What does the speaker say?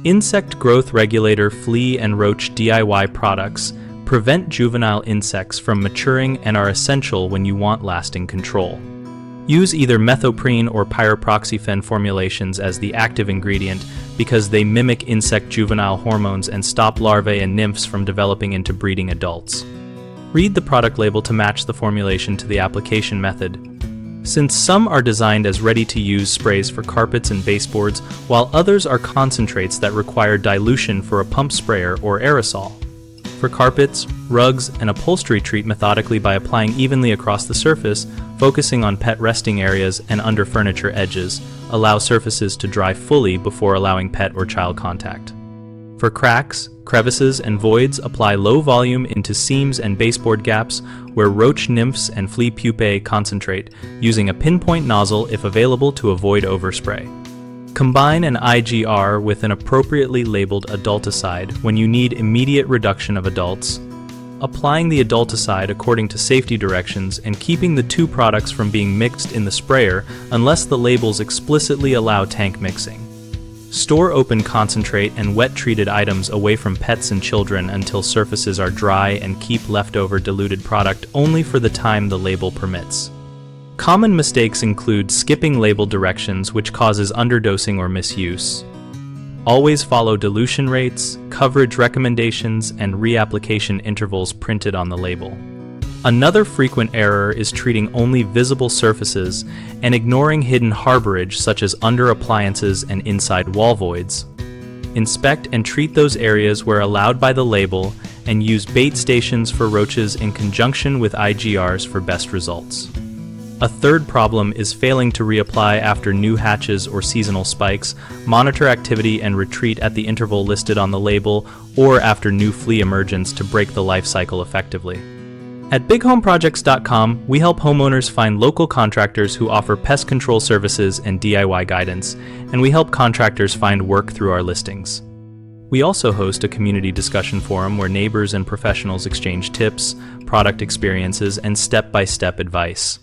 Insect growth regulator flea and roach DIY products prevent juvenile insects from maturing and are essential when you want lasting control. Use either Methoprene or Pyriproxyfen formulations as the active ingredient because they mimic insect juvenile hormones and stop larvae and nymphs from developing into breeding adults. Read the product label to match the formulation to the application method. Since some are designed as ready-to-use sprays for carpets and baseboards, while others are concentrates that require dilution for a pump sprayer or aerosol. For carpets, rugs, and upholstery, treat methodically by applying evenly across the surface, focusing on pet resting areas and under furniture edges. Allow surfaces to dry fully before allowing pet or child contact. For cracks, crevices, and voids, apply low volume into seams and baseboard gaps where roach nymphs and flea pupae concentrate, using a pinpoint nozzle if available to avoid overspray. Combine an IGR with an appropriately labeled adulticide when you need immediate reduction of adults, applying the adulticide according to safety directions and keeping the two products from being mixed in the sprayer unless the labels explicitly allow tank mixing. Store open concentrate and wet-treated items away from pets and children until surfaces are dry, and keep leftover diluted product only for the time the label permits. Common mistakes include skipping label directions, which causes underdosing or misuse. Always follow dilution rates, coverage recommendations, and reapplication intervals printed on the label. Another frequent error is treating only visible surfaces and ignoring hidden harborage such as under appliances and inside wall voids. Inspect and treat those areas where allowed by the label, and use bait stations for roaches in conjunction with IGRs for best results. A third problem is failing to reapply after new hatches or seasonal spikes. Monitor activity and retreat at the interval listed on the label or after new flea emergence to break the life cycle effectively. At bighomeprojects.com, we help homeowners find local contractors who offer pest control services and DIY guidance, and we help contractors find work through our listings. We also host a community discussion forum where neighbors and professionals exchange tips, product experiences, and step-by-step advice.